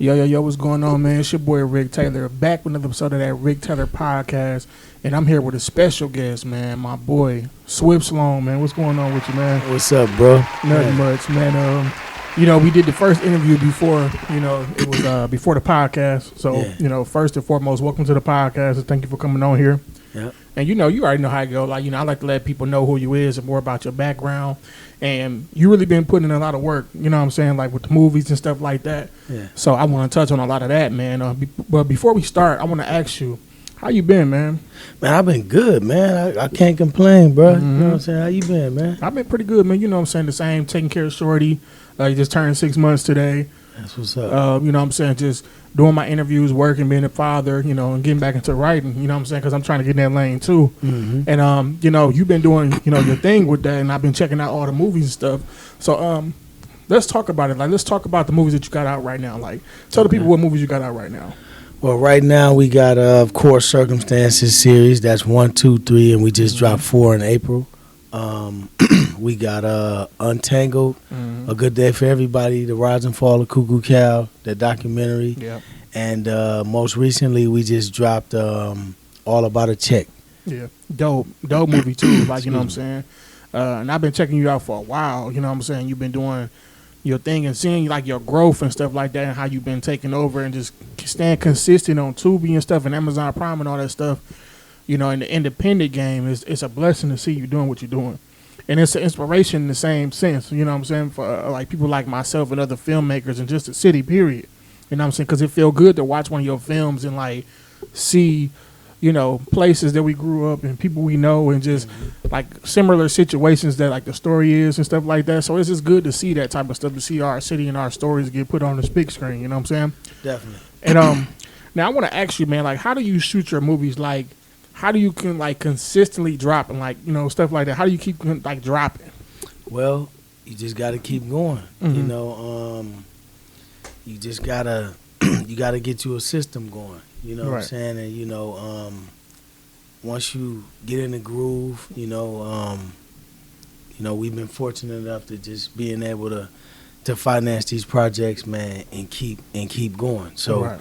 Yo, what's going on, man? It's your boy Rick Taylor, back with another episode of that Rick Taylor podcast, and I'm here with a special guest, man, my boy Swift Sloan, man. What's going on with you, man? What's up, bro? Nothing much, man. We did the first interview before, it was before the podcast. So, first and foremost, welcome to the podcast, and thank you for coming on here. Yeah. And you already know how it go. Like, I like to let people know who you is and more about your background. And you really been putting in a lot of work, you know what I'm saying, like with the movies and stuff like that. Yeah. So I want to touch on a lot of that, man. But before we start, I want to ask you, how you been, man? Man, I've been good, man. I can't complain, bro. Mm-hmm. You know what I'm saying? How you been, man? I've been pretty good, man. You know what I'm saying? The same, taking care of Shorty. You just turned 6 months today. That's what's up. You know what I'm saying? Just doing my interviews, working, being a father, and getting back into writing, you know what I'm saying? Because I'm trying to get in that lane, too. Mm-hmm. And, you've been doing, your thing with that, and I've been checking out all the movies and stuff. So, let's talk about it. Like, let's talk about the movies that you got out right now. Like, tell the people what movies you got out right now. Well, right now we got, of course, Circumstances series. That's 1, 2, 3, and we just dropped 4 in April. We got Untangled, A Good Day for Everybody, The Rise and Fall of Cuckoo Cow, that documentary. Yeah. And most recently we just dropped All About a Check. Yeah. Dope movie, too. Like, you know what I'm saying? And I've been checking you out for a while. You know what I'm saying? You've been doing your thing and seeing, like, your growth and stuff like that and how you've been taking over and just staying consistent on Tubi and stuff and Amazon Prime and all that stuff. In the independent game, it's a blessing to see you doing what you're doing. And it's an inspiration in the same sense, you know what I'm saying, for like people like myself and other filmmakers and just the city, period. You know what I'm saying? Because it feels good to watch one of your films and, like, see, places that we grew up and people we know and just, like, similar situations that, like, the story is and stuff like that. So it's just good to see that type of stuff, to see our city and our stories get put on the big screen, you know what I'm saying? Definitely. And now I want to ask you, man, like, how do you shoot your movies? Like, how do you consistently drop and, like, stuff like that? How do you keep, like, dropping? Well, you just got to keep going. Mm-hmm. You just gotta get you a system going. You know what I'm saying? And once you get in the groove, we've been fortunate enough to just being able to finance these projects, man, and keep going. So,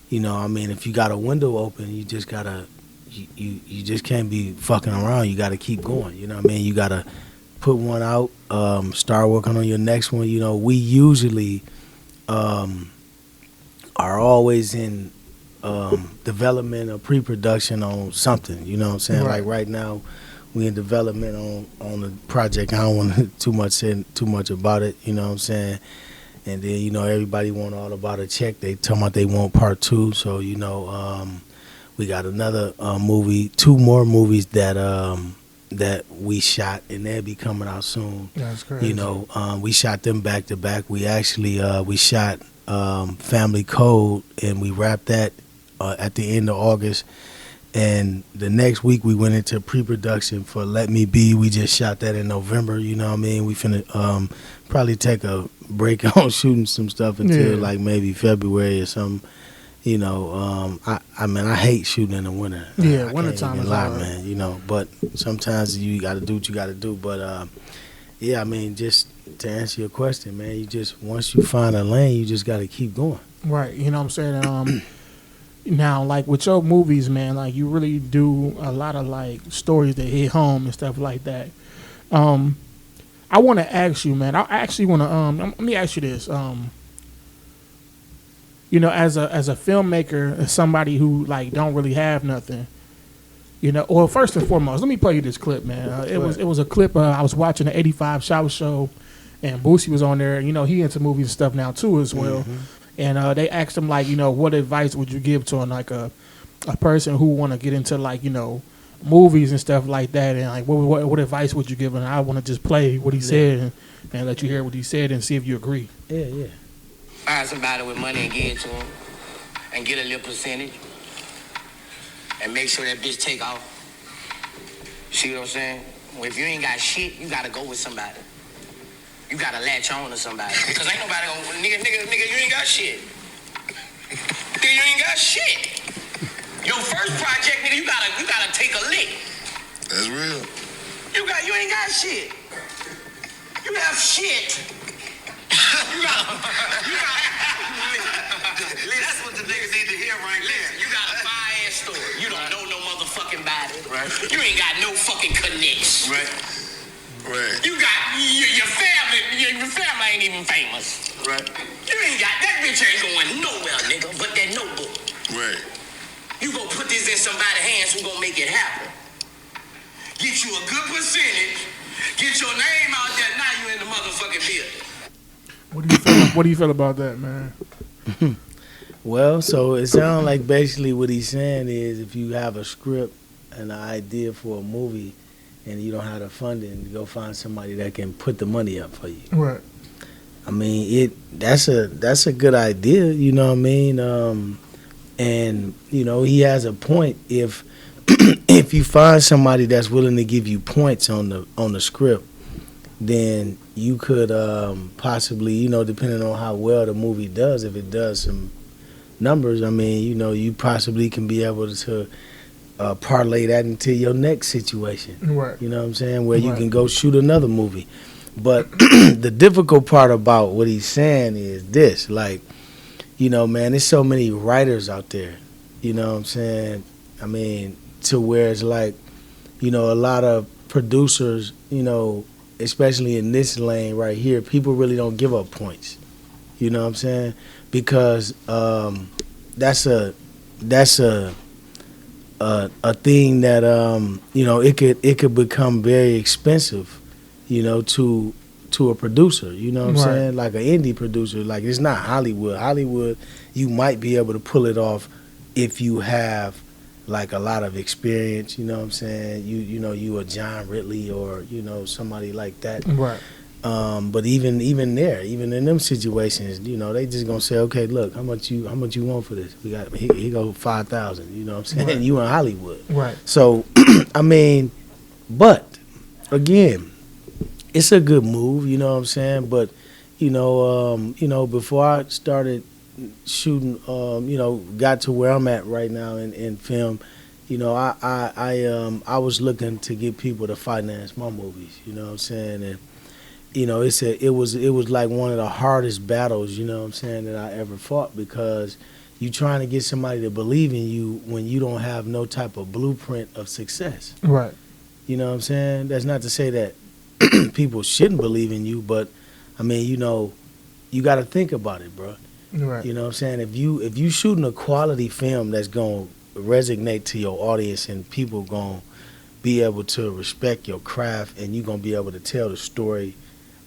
if you got a window open, you just gotta. You just can't be fucking around. You got to keep going. You know what I mean? You got to put one out, start working on your next one. We usually are always in development or pre-production on something. You know what I'm saying? Right. Like right now, we in development on a project. I don't want to say too much about it. You know what I'm saying? And then, everybody want All About a Check. They talking about they want part 2. So, we got another movie, 2 more movies that we shot, and they'll be coming out soon. That's crazy. We shot them back to back. We actually we shot Family Code, and we wrapped that at the end of August. And the next week we went into pre-production for Let Me Be. We just shot that in November. You know what I mean? We finna probably take a break on shooting some stuff until like maybe February or something. I hate shooting in the winter. Yeah, wintertime is hard, hard, man. But sometimes you got to do what you got to do. But just to answer your question, man, you just once you find a lane, you just got to keep going. Right. You know what I'm saying? Now, like with your movies, man, like you really do a lot of like stories that hit home and stuff like that. I want to ask you, man. I actually want to. Let me ask you this. As a filmmaker, as somebody who like don't really have nothing, well, first and foremost, let me play you this clip, man. It was a clip. I was watching the 85 Shower Show, and Boosie was on there. He into movies and stuff now too as well. Mm-hmm. And they asked him like, what advice would you give to like a person who want to get into like movies and stuff like that, and like what advice would you give? And I want to just play what he said and let you hear what he said and see if you agree. Yeah. Find somebody with money and give it to them and get a little percentage and make sure that bitch take off. See what I'm saying? Well, if you ain't got shit, you gotta go with somebody. You gotta latch on to somebody. Because ain't nobody gonna, nigga, you ain't got shit. Nigga, you ain't got shit. Your first project, nigga, you gotta take a lick. That's real. You ain't got shit. You have shit. You got You ain't got no fucking connects. Right. You got your family. Your family ain't even famous. Right. You ain't got that bitch ain't going nowhere, nigga. But that notebook. Right. You gonna put this in somebody's hands who gonna make it happen. Get you a good percentage. Get your name out there. Now you in the motherfucking building. What do you feel about that, man? Well, so it sounds like basically what he's saying is if you have a script and an idea for a movie and you don't have the funding, go find somebody that can put the money up for you. Right. I mean, that's a good idea, you know what I mean? And you know, he has a point. If if you find somebody that's willing to give you points on the script, then you could possibly, you know, depending on how well the movie does, if it does some numbers, I mean, you know, you possibly can be able to parlay that into your next situation. Right. You know what I'm saying? Where you can go shoot another movie. But the difficult part about what he's saying is this, like, you know, man, there's so many writers out there, you know what I'm saying? I mean, to where it's like, you know, a lot of producers, you know, especially in this lane right here, people really don't give up points. You know what I'm saying? Because that's a thing that you know, it could become very expensive, you know, to a producer. You know what I'm saying? Like an indie producer. Like, it's not Hollywood. Hollywood, you might be able to pull it off if you have like a lot of experience. You know what I'm saying? You know, you a John Ridley or, you know, somebody like that. Right. But even there, even in them situations, you know, they just gonna say, okay, look, how much you want for this? We got here go 5,000. You know what I'm saying? Right. You in Hollywood, Right? So, I mean, but again, it's a good move. You know what I'm saying? But you know, before I started shooting, you know, got to where I'm at right now in film. You know, I was looking to get people to finance my movies. You know what I'm saying? And you know, it was like one of the hardest battles, you know what I'm saying, that I ever fought, because you trying to get somebody to believe in you when you don't have no type of blueprint of success. Right. You know what I'm saying? That's not to say that people shouldn't believe in you, but I mean, you know, you got to think about it, bro. Right. You know what I'm saying? If you shooting a quality film that's going to resonate to your audience and people going to be able to respect your craft and you going to be able to tell the story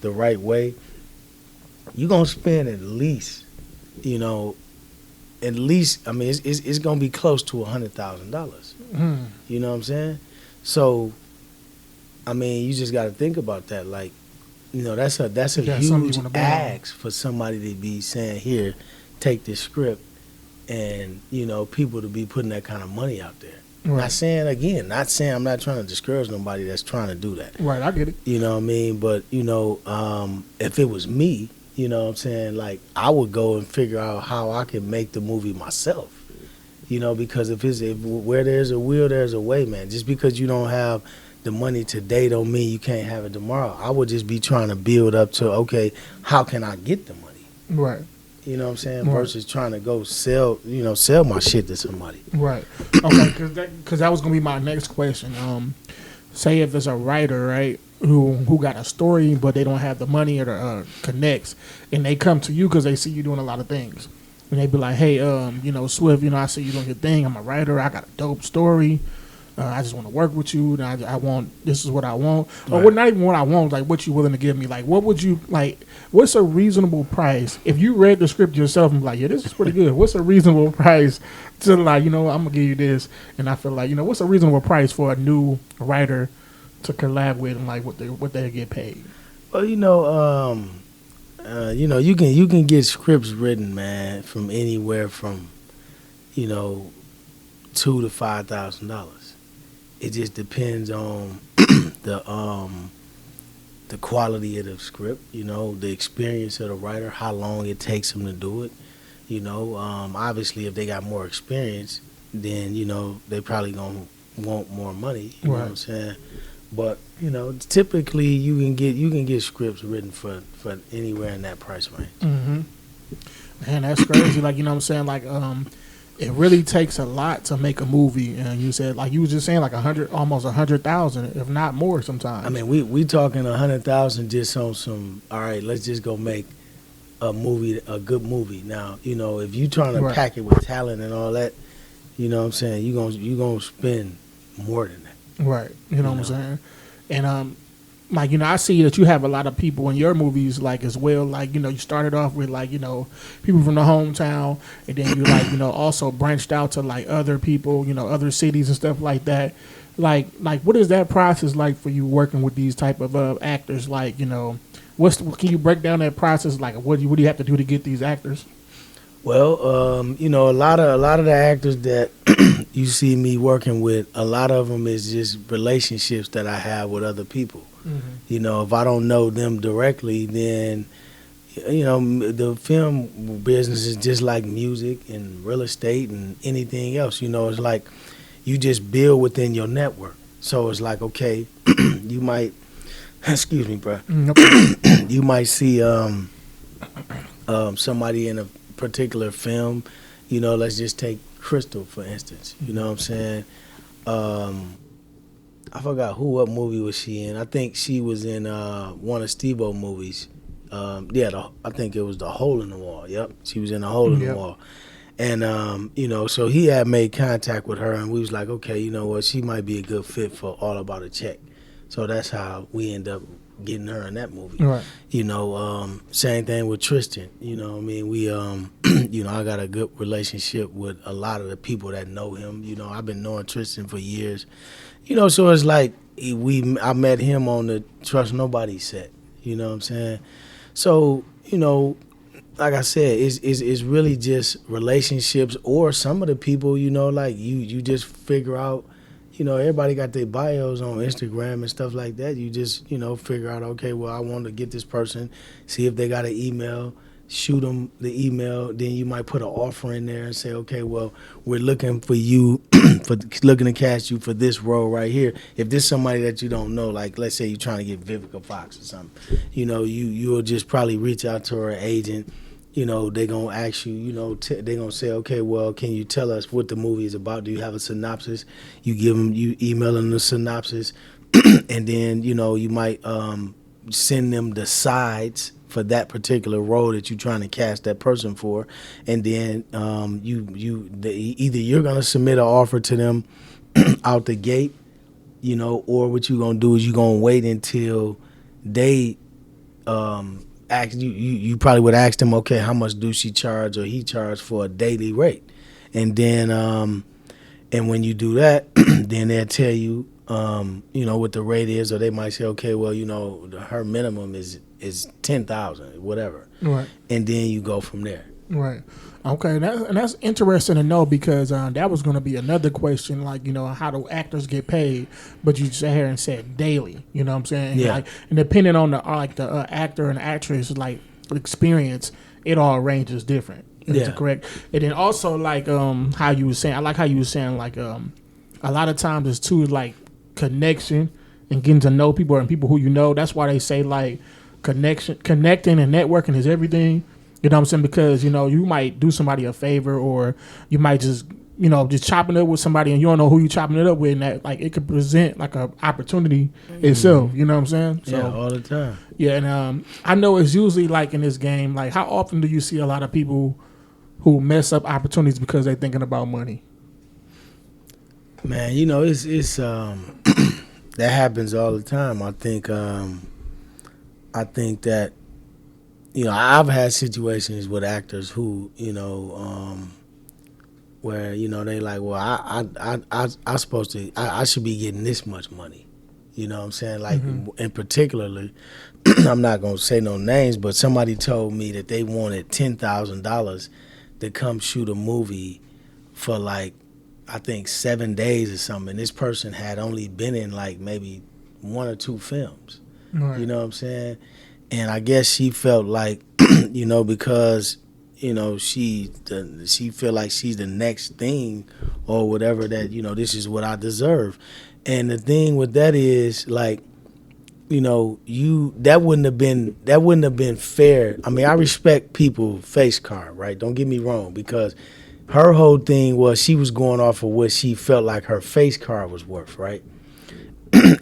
the right way, you're gonna spend at least, you know, I mean, it's gonna be close to $100,000. You know what I'm saying? So, I mean, you just got to think about that. Like, you know, that's a huge ask for somebody to be saying, here, take this script, and you know, people to be putting that kind of money out there. Right. Not saying I'm not trying to discourage nobody that's trying to do that. Right, I get it. You know what I mean? But, you know, if it was me, you know what I'm saying, like, I would go and figure out how I can make the movie myself. You know, because if where there's a will, there's a way, man. Just because you don't have the money today don't mean you can't have it tomorrow. I would just be trying to build up to, okay, how can I get the money? Right. You know what I'm saying? Right. Versus trying to go sell my shit to somebody. Right. Okay, because that was going to be my next question. Say if it's a writer, right, who got a story, but they don't have the money or the connects, and they come to you because they see you doing a lot of things. And they be like, hey, you know, Swift, you know, I see you doing your thing. I'm a writer. I got a dope story. I just want to work with you. And I want, this is what I want. Right. Or what, not even what I want, like what you willing to give me. Like, what would you, like, what's a reasonable price? If you read the script yourself and be like, yeah, this is pretty good. What's a reasonable price to, like, you know, I'm going to give you this. And I feel like, you know, what's a reasonable price for a new writer to collab with and, like, what they get paid? Well, you know, you can get scripts written, man, from anywhere from, you know, $2,000 to $5,000. It just depends on the quality of the script, you know, the experience of the writer, how long it takes them to do it. You know, obviously, if they got more experience, then, you know, they probably gonna want more money. You know what I'm saying? But, you know, typically you can get scripts written for anywhere in that price range. Mm-hmm. Man, that's crazy. Like, you know what I'm saying? Like, it really takes a lot to make a movie. And you said, like you was just saying, like almost 100,000, if not more sometimes. I mean, we talking 100,000 just on some. All right, let's just go make a movie, a good movie. Now, you know, if you trying to pack it with talent and all that, you know what I'm saying, you gonna spend more than that. Right. You know what I'm saying? And like, you know, I see that you have a lot of people in your movies, like, as well. Like, you know, you started off with, like, you know, people from the hometown, and then you, like, you know, also branched out to, like, other people, you know, other cities and stuff like that. Like, what is that process like for you working with these type of actors? Like, you know, can you break down that process? Like, what do you have to do to get these actors? Well, you know, a lot of the actors that you see me working with, a lot of them is just relationships that I have with other people. Mm-hmm. You know, if I don't know them directly, then, you know, the film business is just like music and real estate and anything else. You know, it's like you just build within your network. So it's like, okay, you might, excuse me, bro. You might see somebody in a particular film. You know, let's just take Crystal, for instance. You know what I'm saying? I forgot what movie was she in. I think she was in one of Steve-O movies. I think it was The Hole in the Wall. Yep, she was in The Hole in the Wall. And, you know, so he had made contact with her, and we was like, okay, you know what, she might be a good fit for All About a Check. So that's how we end up getting her in that movie. Right. You know, same thing with Tristan. You know what I mean? We, you know, I got a good relationship with a lot of the people that know him. You know, I've been knowing Tristan for years. You know, so it's like I met him on the Trust Nobody set. You know what I'm saying? So, you know, like I said, it's really just relationships, or some of the people, you know, like you just figure out, you know, everybody got their bios on Instagram and stuff like that. You just, you know, figure out, okay, well, I want to get this person, see if they got an email, shoot them the email. Then you might put an offer in there and say, okay, well, we're looking for you, looking to cast you for this role right here. If there's somebody that you don't know, like let's say you're trying to get Vivica Fox or something, you know, you'll just probably reach out to her agent. You know, they're going to ask you, you know, they're going to say, okay, well, can you tell us what the movie is about? Do you have a synopsis? You email them the synopsis, and then, you know, you might send them the sides for that particular role that you're trying to cast that person for, and then either you're going to submit an offer to them out the gate, you know, or what you're going to do is you're going to wait until they you probably would ask them, okay, how much do she charge or he charge for a daily rate? And then and when you do that, then they'll tell you you know, what the rate is, or they might say, okay, well, you know, her minimum is 10,000, whatever. Right. And then you go from there. Right. Okay, and that's interesting to know, because that was going to be another question, like, you know, how do actors get paid? But you sat here and said daily, you know what I'm saying? Yeah. Like, and depending on the actor and actress, like, experience, it all ranges different. Is that correct? And then also, like, how you were saying, I like how you were saying, like, a lot of times it's too, like, connection and getting to know people and people who you know. That's why they say, like, connecting and networking is everything. You know what I'm saying? Because, you know, you might do somebody a favor, or you might just, you know, just chopping it up with somebody and you don't know who you chopping it up with, and that, like, it could present like a opportunity itself. You know what I'm saying? So, yeah, all the time. Yeah, and I know it's usually like in this game, like, how often do you see a lot of people who mess up opportunities because they're thinking about money? Man, you know, it's that happens all the time. I think that, you know, I've had situations with actors who, you know, where, you know, they like, well, I should be getting this much money. You know what I'm saying? Like, and particularly, I'm not going to say no names, but somebody told me that they wanted $10,000 to come shoot a movie for, like, I think 7 days or something. And this person had only been in, like, maybe 1 or 2 films. Right. You know what I'm saying? And I guess she felt like, you know, because, you know, she feel like she's the next thing or whatever, that, you know, this is what I deserve. And the thing with that is, like, you know, that wouldn't have been fair. I mean, I respect people face card, right? Don't get me wrong, because her whole thing was she was going off of what she felt like her face card was worth, right?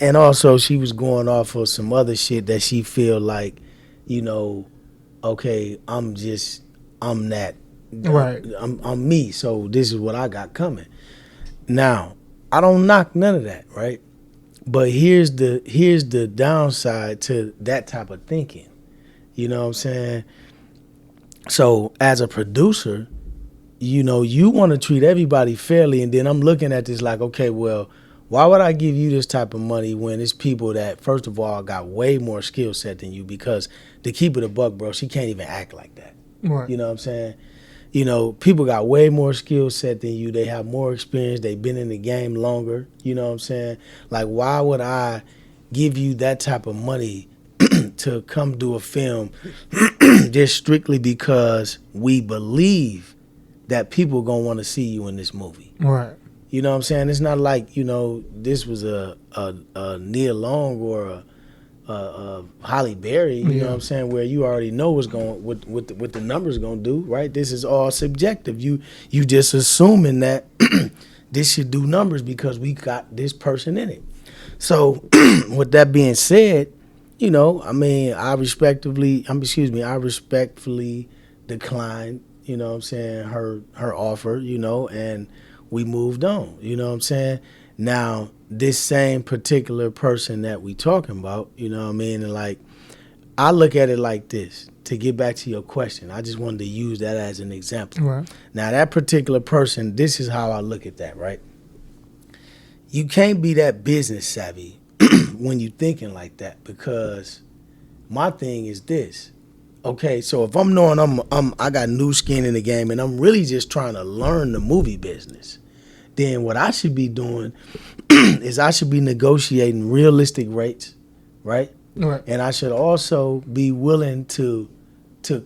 And also she was going off of some other shit that she feel like, okay, I'm that. Right. I'm me, so this is what I got coming. Now, I don't knock none of that, right? But here's the downside to that type of thinking. You know what I'm saying? So as a producer, you want to treat everybody fairly, and then I'm looking at this like, okay, well, why would I give you this type of money when it's people that, first of all, got way more skill set than you? Because to keep it a buck, bro, she can't even act like that. Right. You know what I'm saying? People got way more skill set than you. They have more experience. They've been in the game longer. You know what I'm saying? Like, why would I give you that type of money to come do a film just strictly because we believe that people going to want to see you in this movie? Right. You know what I'm saying? It's not like, this was a Nia Long or a Holly Berry, you know what I'm saying, where you already know what's going, what the numbers going to do, right? This is all subjective. You just assuming that this should do numbers because we got this person in it. So with that being said, I respectfully declined, her offer, and we moved on, you know what I'm saying? Now, this same particular person that we talking about, and like, I look at it like this, to get back to your question. I just wanted to use that as an example. Right. Now, that particular person, this is how I look at that, right? You can't be that business savvy when you thinking like that, because my thing is this. Okay, so if I'm knowing I got new skin in the game and I'm really just trying to learn the movie business, then what I should be doing is I should be negotiating realistic rates, right? Right. And I should also be willing to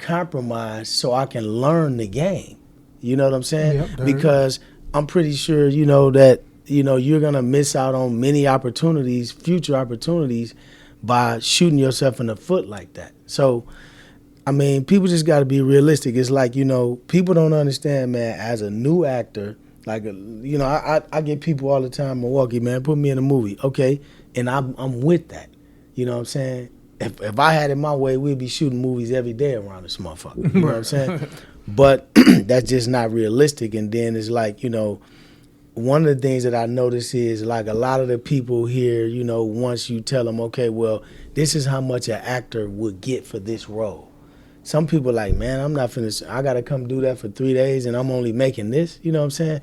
compromise so I can learn the game. You know what I'm saying? Yep, because I'm pretty sure that you're gonna miss out on many opportunities, future opportunities, by shooting yourself in the foot like that. So, I mean, people just got to be realistic. It's like, people don't understand, man. As a new actor, like, I get people all the time in Milwaukee, man, put me in a movie, okay, and I'm with that. You know what I'm saying? If I had it my way, we'd be shooting movies every day around this motherfucker. You know what I'm saying? But that's just not realistic. And then it's like, one of the things that I notice is, like, a lot of the people here, once you tell them, okay, well, this is how much an actor would get for this role. Some people like, man, I'm not finna, I got to come do that for 3 days and I'm only making this, you know what I'm saying?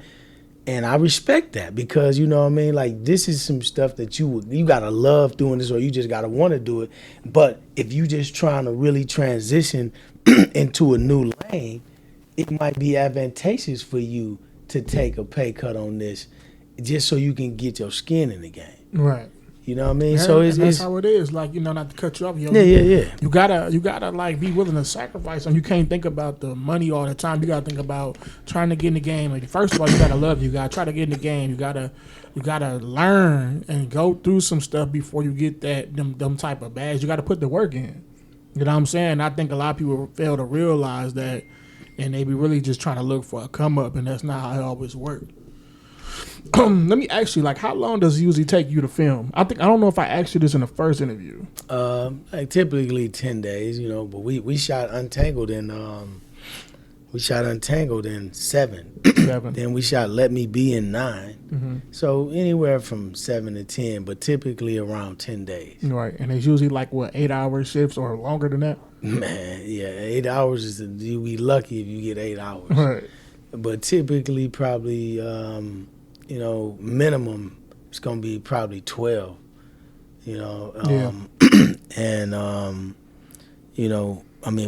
And I respect that because, you know what I mean? Like, this is some stuff that you got to love doing this, or you just got to want to do it. But if you just trying to really transition into a new lane, it might be advantageous for you to take a pay cut on this just so you can get your skin in the game. Right. You know what I mean? Yeah, so that's how it is. Like, not to cut you off. Yeah. You gotta like be willing to sacrifice. And you can't think about the money all the time. You gotta think about trying to get in the game. Like, first of all, you gotta love it. You gotta try to get in the game. You gotta learn and go through some stuff before you get them type of bags. You gotta put the work in. You know what I'm saying? I think a lot of people fail to realize that, and they be really just trying to look for a come up, and that's not how it always works. Let me ask you, like, how long does it usually take you to film? I don't know if I asked you this in the first interview. Like typically 10 days, but we shot Untangled in 7. Then we shot Let Me Be in 9. Mm-hmm. So anywhere from 7 to 10, but typically around 10 days. Right, and it's usually like 8-hour shifts or longer than that. Man, yeah, 8 hours is you be lucky if you get 8 hours. Right. But typically, probably, minimum, it's going to be probably 12,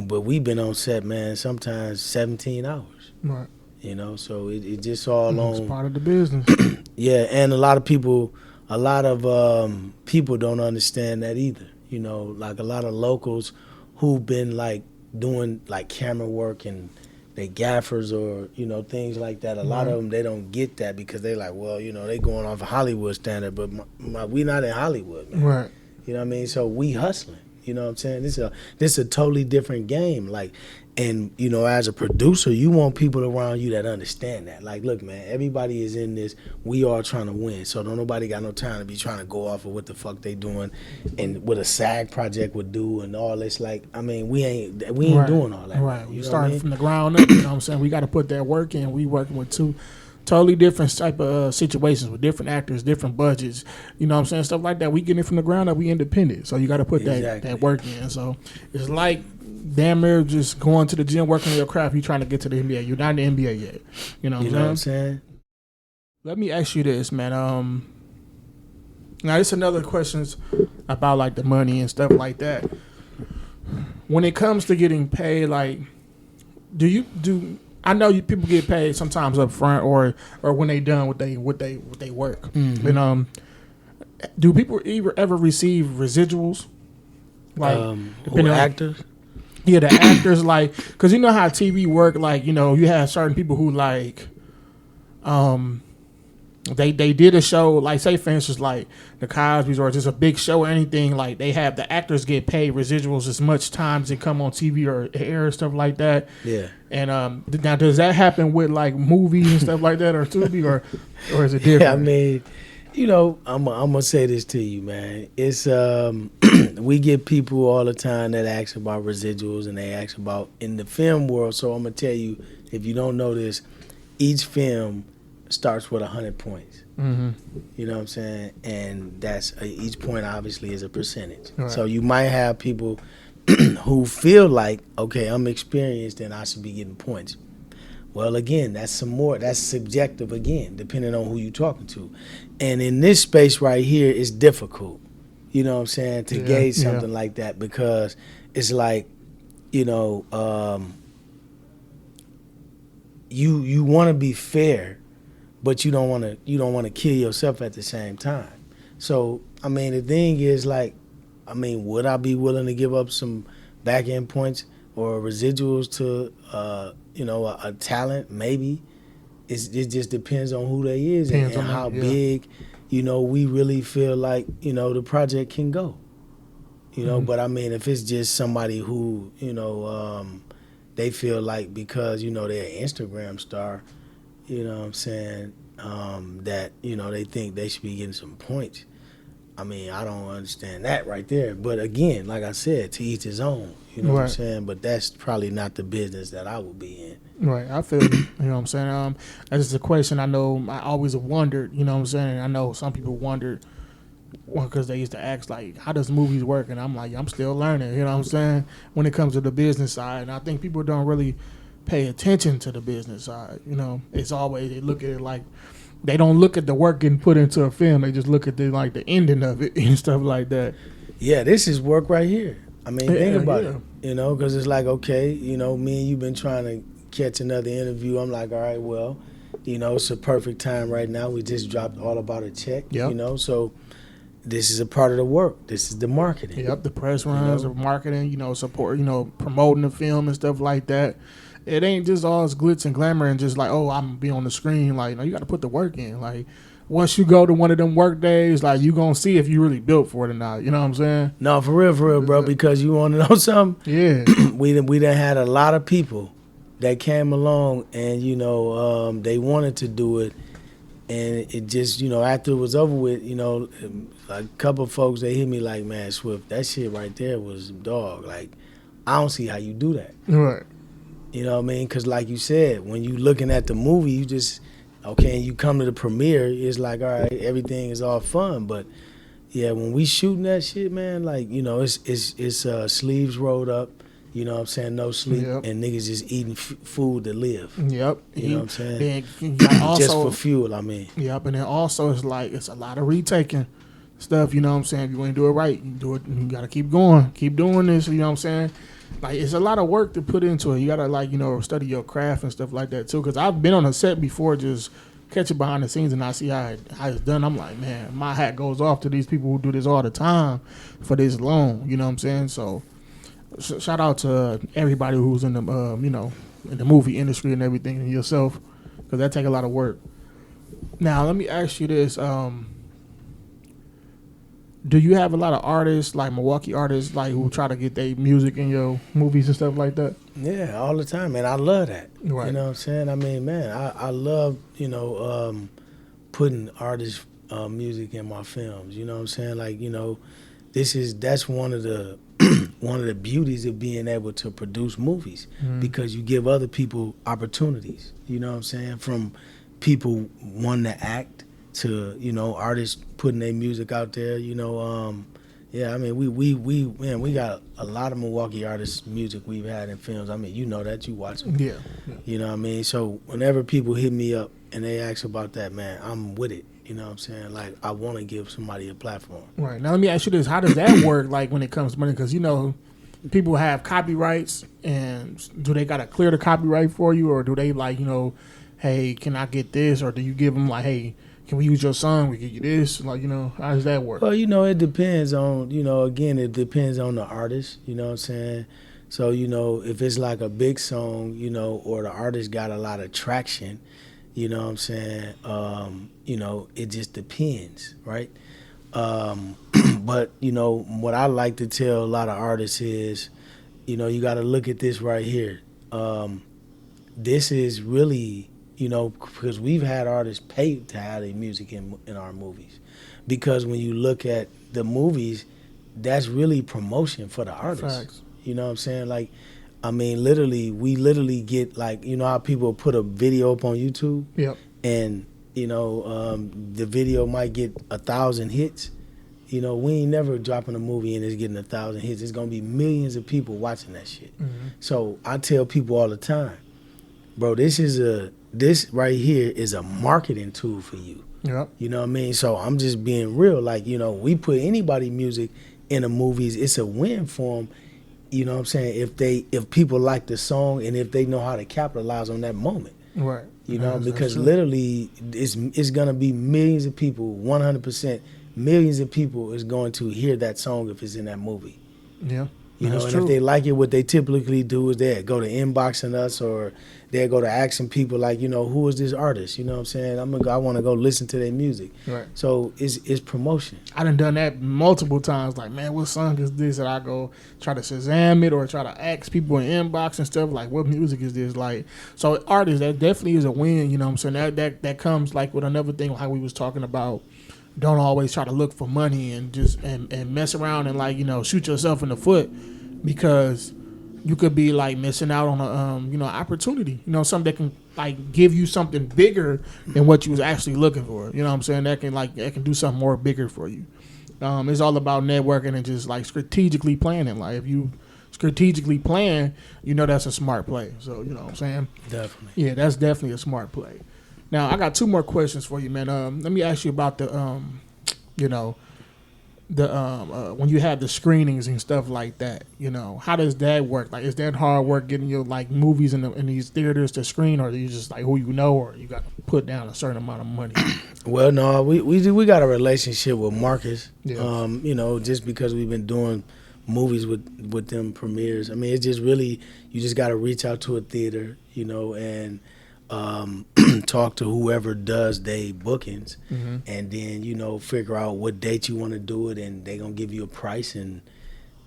but we've been on set, man, sometimes 17 hours. Right. So it just all on. It's part of the business. Yeah, and a lot of people don't understand that either. Like a lot of locals who've been, like, doing, like, camera work and they gaffers or, things like that. A lot of them, they don't get that because they like, well, they going off a Hollywood standard, but we not in Hollywood, man. Right. You know what I mean? So we hustling. You know what I'm saying? This is a totally different game. Like, and you know, as a producer, you want people around you that understand that. Like, look, man, everybody is in this. We all trying to win. So don't nobody got no time to be trying to go off of what the fuck they doing and what a SAG project would do and all this. Like, I mean, we ain't doing all that. Right. You We know starting from the ground up. You know what I'm saying? We got to put that work in. We working with two totally different type of situations with different actors, different budgets. You know what I'm saying? Stuff like that. We getting it from the ground up. We independent. So you got to put that work in. So it's like damn near just going to the gym, working on your craft. You trying to get to the NBA. You're not in the NBA yet. You know what I'm saying? Let me ask you this, man. Now this another questions about like the money and stuff like that. When it comes to getting paid, like, I know people get paid sometimes up front or when they done what they work. Mm-hmm. And do people ever receive residuals? Like depending on actors? Yeah, the actors, like, because you know how TV work, like, you know, you have certain people who, like, they did a show, like, say, for instance, like, the Cosby's or just a big show or anything, like, they have the actors get paid residuals as much times they come on TV or air and stuff like that. Yeah. And now, does that happen with, like, movies and stuff like that or TV, or is it different? Yeah, I mean, you know, I'm gonna say this to you, man. It's we get people all the time that ask about residuals and they ask about in the film world. So I'm gonna tell you, if you don't know this, each film starts with 100 points. Mm-hmm. You know what I'm saying? And that's each point obviously is a percentage. Right. So you might have people who feel like, okay, I'm experienced and I should be getting points. Well, again, that's subjective again, depending on who you're talking to. And in this space right here, it's difficult, you know what I'm saying, to gauge something like that, because it's like, you know, you want to be fair, but you don't want to kill yourself at the same time. So, I mean, the thing is, like, I mean, would I be willing to give up some back end points or residuals to you know, a talent? Maybe. It just depends on who they is and how big, you know, we really feel like, you know, the project can go. You know, but I mean, if it's just somebody who, you know, they feel like because, you know, they're an Instagram star, you know what I'm saying, that, you know, they think they should be getting some points. I mean, I don't understand that right there. But again, like I said, to each his own. You know what I'm saying? But that's probably not the business that I would be in. Right, I feel you. You know what I'm saying? That's just a question I know I always have wondered. You know what I'm saying? I know some people wondered because they used to ask, like, how does movies work? And I'm like, I'm still learning. You know what I'm saying? When it comes to the business side. And I think people don't really pay attention to the business side. You know, it's always, they look at it like, they don't look at the work getting put into a film. They just look at the ending of it and stuff like that. Yeah, this is work right here. I mean, think about it. You know, because it's like, okay, you know, me and you been trying to catch another interview. I'm like, all right, well, you know, it's a perfect time right now. We just dropped All About a Check, you know, so this is a part of the work. This is the marketing. Yep, the press runs, the marketing, you know, support, you know, promoting the film and stuff like that. It ain't just all this glitz and glamour and just like, oh, I'm gonna be on the screen. Like, no, you got to put the work in. Like, once you go to one of them work days, like, you gonna see if you really built for it or not. You know what I'm saying? No, for real, bro. Because you want to know something? Yeah. we done had a lot of people that came along and, you know, they wanted to do it, and it just, you know, after it was over with, you know, like a couple of folks, they hit me like, man, Swift, that shit right there was dog. Like, I don't see how you do that. Right. You know what I mean? Because like you said, when you looking at the movie, you just, okay, and you come to the premiere, it's like, all right, everything is all fun. But, yeah, when we shooting that shit, man, like, you know, it's sleeves rolled up, you know what I'm saying, no sleep, and niggas just eating food to live. Yep. You know what I'm saying? Also, just for fuel, I mean. Yep, and then also it's like, it's a lot of retaking stuff, you know what I'm saying? If you ain't do it right, you got to keep going, keep doing this, you know what I'm saying? Like, it's a lot of work to put into it. You got to, like, you know, study your craft and stuff like that, too. Because I've been on a set before, just catching behind the scenes, and I see how it's done. I'm like, man, my hat goes off to these people who do this all the time for this long. You know what I'm saying? So, shout out to everybody who's in the, you know, in the movie industry and everything, and yourself, because that take a lot of work. Now, let me ask you this. Do you have a lot of artists, like Milwaukee artists, like who try to get their music in your movies and stuff like that? Yeah, all the time, man. I love that. Right. You know what I'm saying? I mean, man, I love, putting artists' music in my films. You know what I'm saying? Like, that's one of the one of the beauties of being able to produce movies, because you give other people opportunities. You know what I'm saying? From people wanting to act to, artists putting their music out there. Yeah, I mean, we got a lot of Milwaukee artists' music we've had in films. I mean, you know that, you watch them. Yeah. You know what I mean? So whenever people hit me up and they ask about that, man, I'm with it. You know what I'm saying? Like, I want to give somebody a platform. Right. Now, let me ask you this. How does that work, like, when it comes to money? Because, people have copyrights, and do they got to clear the copyright for you, or do they, like, hey, can I get this? Or do you give them, like, hey, can we use your song? We give you this? Like, how does that work? Well, it depends on, again, it depends on the artist. You know what I'm saying? So, if it's like a big song, or the artist got a lot of traction, you know what I'm saying? It just depends, right? But, what I like to tell a lot of artists is, you got to look at this right here. This is really, because we've had artists pay to have their music in our movies. Because when you look at the movies, that's really promotion for the artists. Facts. You know what I'm saying? Like, I mean, we literally get, like, how people put a video up on YouTube? Yep. And, the video might get 1,000 hits. We ain't never dropping a movie and it's getting 1,000 hits. It's going to be millions of people watching that shit. Mm-hmm. So I tell people all the time, bro, this right here is a marketing tool for you. Yep. You know what I mean? So I'm just being real. Like, we put anybody music in the movies, it's a win for them. You know what I'm saying? If people like the song and if they know how to capitalize on that moment. Right. Because literally it's going to be millions of people, 100%, millions of people is going to hear that song if it's in that movie. Yeah. And if they like it, what they typically do is they go to inboxing us, or they go to asking people like, who is this artist? You know what I'm saying? I want to go listen to their music. Right. So it's promotion. I done that multiple times. Like, man, what song is this? And I go try to Shazam it or try to ask people in inbox and stuff like, what music is this? Like, so artists, that definitely is a win. You know what I'm saying? That comes like with another thing, how we was talking about. Don't always try to look for money and just and mess around and, like, shoot yourself in the foot, because you could be, like, missing out on a opportunity, something that can, like, give you something bigger than what you was actually looking for. You know what I'm saying? That can do something more bigger for you. It's all about networking and just, like, strategically planning. Like, if you strategically plan, that's a smart play. So, you know what I'm saying? Definitely. Yeah, that's definitely a smart play. Now, I got two more questions for you, man. Let me ask you about the, when you have the screenings and stuff like that, how does that work? Like, is that hard work getting your, like, movies in these theaters to screen, or are you just, like, who or you got to put down a certain amount of money? Well, no, we got a relationship with Marcus. Yeah. Just because we've been doing movies with them premieres. I mean, it's just really, you just got to reach out to a theater, and talk to whoever does they bookings, mm-hmm. and then figure out what date you want to do it, and they gonna give you a price, and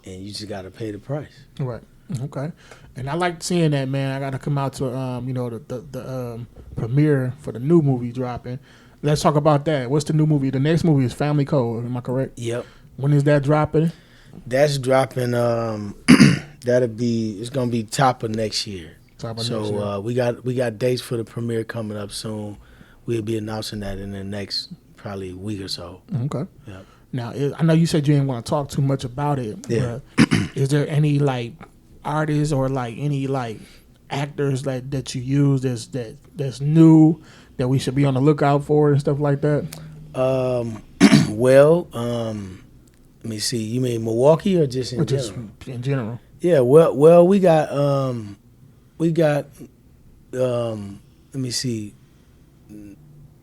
you just gotta pay the price. Right. Okay. And I like seeing that, man. I gotta come out to the premiere for the new movie dropping. Let's talk about that. What's the new movie? The next movie is Family Code. Am I correct? Yep. When is that dropping? That's dropping. It's gonna be top of next year. So we got dates for the premiere coming up soon. We'll be announcing that in the next probably week or so. Okay. Yeah. Now, I know you said you didn't want to talk too much about it. Yeah. But is there any, like, artists or, like, any, like, actors that you use that's new that we should be on the lookout for and stuff like that? Let me see. You mean Milwaukee or just in general? Just in general. Yeah. Well, we got. Let me see.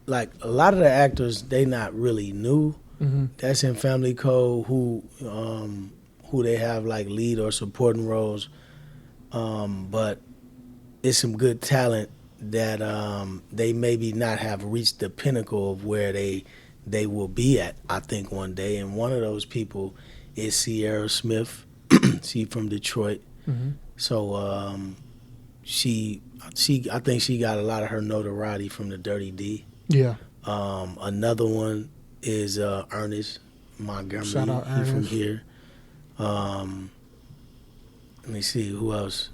Like, a lot of the actors, they not really new. Mm-hmm. That's in Family Code, who they have, like, lead or supporting roles. But it's some good talent that they maybe not have reached the pinnacle of where they they will be at, I think, one day. And one of those people is Sierra Smith. She from Detroit. Mm-hmm. So she I think she got a lot of her notoriety from the Dirty D. Yeah. Another one is Ernest Montgomery. Shout out He Ernest. from here. Let me see who else.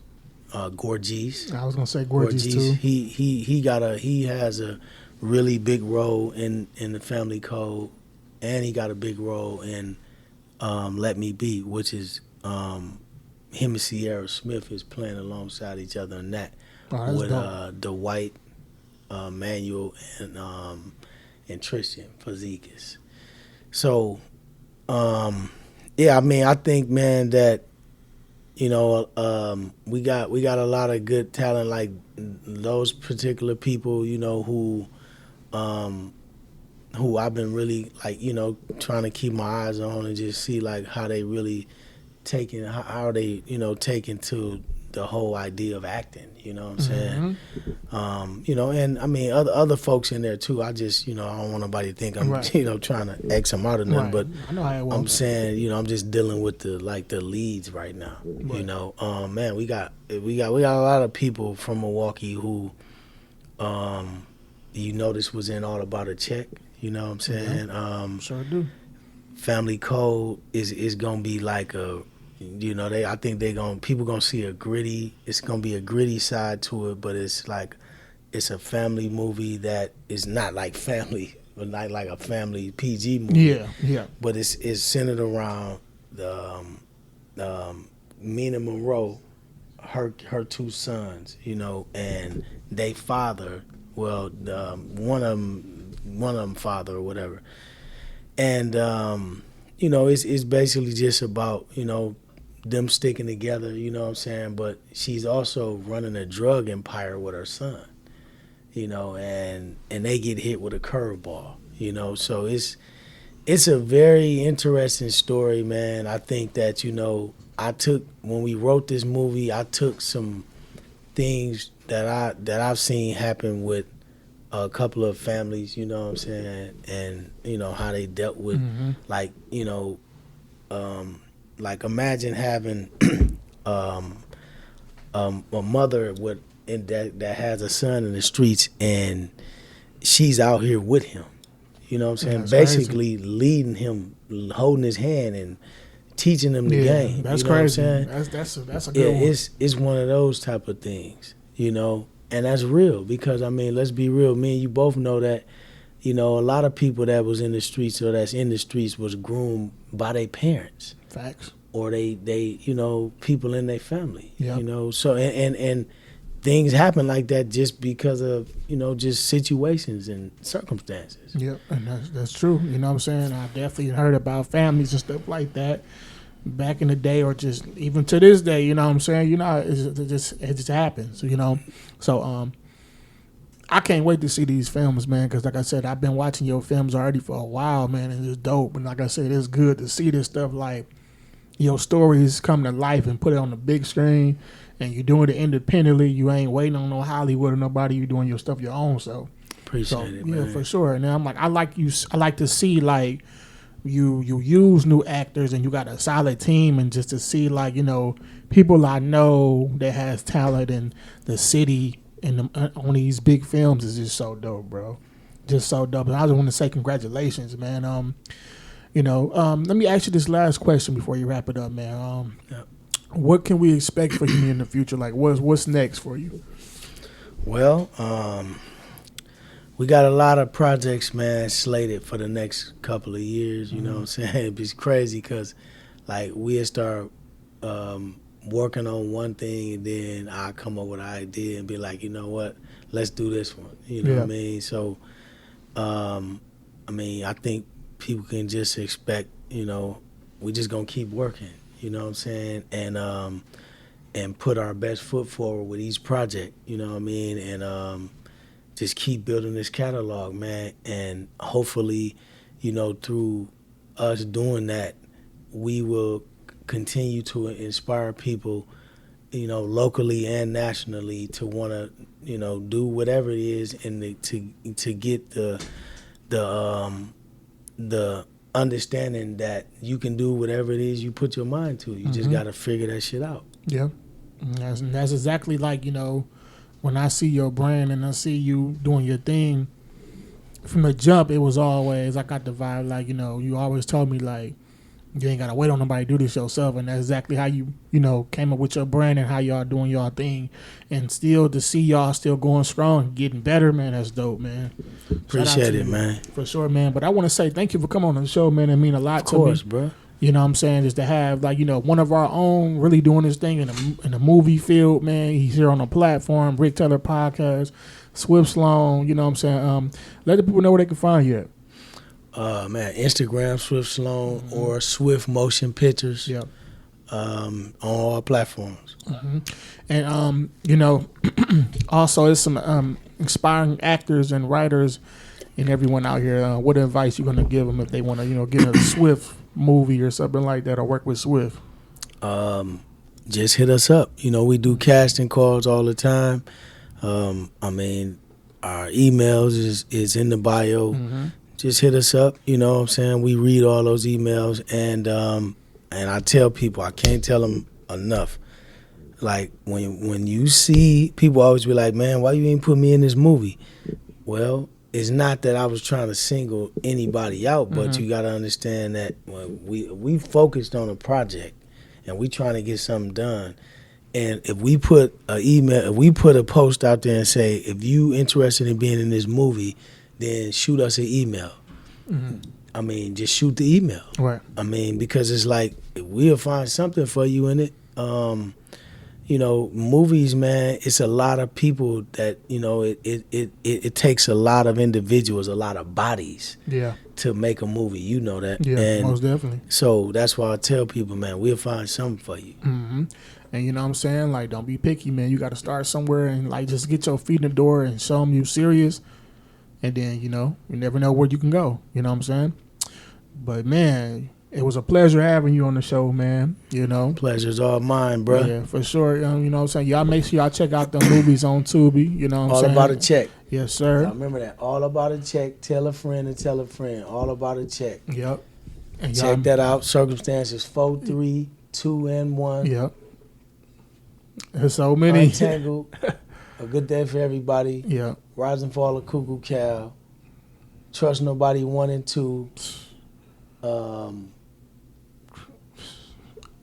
Gorgees. I was gonna say Gorgees too. He has a really big role in the Family Code, and he got a big role in Let Me Be, which is him and Sierra Smith is playing alongside each other in that with Dwight, Manuel, and Tristan Fazekis. So, yeah, I mean, I think, man, that we got a lot of good talent, like those particular people, who I've been really trying to keep my eyes on and just see like how they really taking taking to the whole idea of acting. You know what I'm saying? Mm-hmm. And I mean other folks in there too. I just I don't want nobody to think I'm Right. trying to X them out or nothing, Right. but I know how it works. I'm saying, I'm just dealing with the leads right now. Right. Man, we got a lot of people from Milwaukee who, this was in All About a Check. You know what I'm saying? Sure do. Family Code is gonna be like a, I think people gonna see it's gonna be a gritty side to it, but it's a family movie that is not like family, but not like a family PG movie. Yeah, yeah. But it's centered around the Mina Monroe, her two sons, and they father. Well, one of them father or whatever, and it's basically just about them sticking together. You know what I'm saying? But she's also running a drug empire with her son. And they get hit with a curveball. So it's a very interesting story, man. I think that when we wrote this movie, I took some things that I've seen happen with a couple of families, you know what I'm saying, and how they dealt with like imagine having a mother that has a son in the streets and she's out here with him. You know what I'm saying? That's basically crazy. Leading him, holding his hand and teaching him the game. That's crazy. That's a good one. It's one of those type of things, and that's real because let's be real. Me and you both know that, a lot of people that was in the streets or that's in the streets was groomed by their parents. Facts. Or they people in their family. Yep. So and things happen like that just because of just situations and circumstances. Yep, and that's true. You know what I'm saying? I definitely heard about families and stuff like that back in the day, or just even to this day. You know what I'm saying? It just happens. So I can't wait to see these films, man. Because like I said, I've been watching your films already for a while, man, and it's dope. And like I said, it's good to see this stuff like your stories come to life and put it on the big screen. And you're doing it independently. You ain't waiting on no Hollywood or nobody. You're doing your stuff your own. So appreciate it, man. Yeah, for sure. And I'm like, I like to see like you use new actors and you got a solid team, and just to see like people I know that has talent in the city and on these big films is just so dope, bro. Just so dope. And I just want to say congratulations, man. Let me ask you this last question before you wrap it up, man. Yep. What can we expect for you in the future? Like, what's next for you? Well, we got a lot of projects, man, slated for the next couple of years. You know what I'm saying? It's crazy because, like, we'll start working on one thing, and then I come up with an idea and be like, you know what? Let's do this one. You know what I mean? So, I think people can just expect, we just gonna keep working. You know what I'm saying? And put our best foot forward with each project, you know what I mean? And just keep building this catalog, man. And hopefully, through us doing that, we will continue to inspire people, locally and nationally to want to, do whatever it is and to get the the understanding that you can do whatever it is you put your mind to. You just got to figure that shit out. Yeah. And that's exactly like, when I see your brand and I see you doing your thing, from the jump, it was always, I got the vibe, like, you always told me, like, you ain't got to wait on nobody to do this yourself. And that's exactly how you, came up with your brand and how y'all doing y'all thing. And still to see y'all still going strong, getting better, man, that's dope, man. Appreciate it, man. For sure, man. But I want to say thank you for coming on the show, man. It mean a lot to me. Of course, bro. You know what I'm saying? Just to have, like, one of our own really doing this thing in the movie field, man. He's here on the platform, Rick Taylor Podcast, Swift Sloan, you know what I'm saying? Let the people know where they can find you at. Man, Instagram, Swift Sloan, or Swift Motion Pictures. Yep. On all platforms. And, also there's some inspiring actors and writers and everyone out here. What advice you going to give them if they want to, get a Swift movie or something like that or work with Swift? Just hit us up. We do casting calls all the time. Our emails is in the bio. Just hit us up. You know what I'm saying? We read all those emails, and I tell people, I can't tell them enough. Like, when you see, people always be like, man, why you ain't put me in this movie? Well, it's not that I was trying to single anybody out, but you got to understand that we focused on a project, and we trying to get something done. And if we put a post out there and say, if you interested in being in this movie, then shoot us an email. Just shoot the email. Right. Because it's like, we'll find something for you in it. Movies, man, it's a lot of people that, it takes a lot of individuals, a lot of bodies to make a movie. You know that. Yeah, and most definitely. So that's why I tell people, man, we'll find something for you. And you know what I'm saying? Like, don't be picky, man. You got to start somewhere and, like, just get your feet in the door and show them you serious. And then, you never know where you can go. You know what I'm saying? But, man, it was a pleasure having you on the show, man. Pleasure's all mine, bro. Yeah, for sure. You know what I'm saying? Y'all make sure y'all check out the movies on Tubi. You know what I'm saying? All About a Check. Yes, sir. I remember that. All About a Check. Tell a friend and tell a friend. All About a Check. Yep. And check that out. Circumstances 4, 3, 2, and 1. Yep. There's so many. Untangled. A Good Day for Everybody. Yeah. Rise and Fall of Cuckoo Cow. Trust Nobody 1 and 2.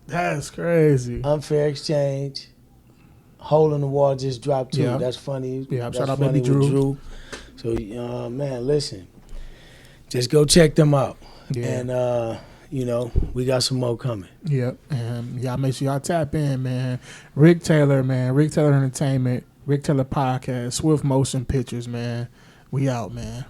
That's crazy. Unfair Exchange. Hole in the Wall just dropped too. Yeah. That's funny. Yeah, That's shout out funny Baby Drew. So, man, listen. Just go check them out. Yeah. And, we got some more coming. Yep. And y'all make sure y'all tap in, man. Rick Taylor, man. Rick Taylor Entertainment. Rick Taylor Podcast. Swift Motion Pictures, man. We out, man.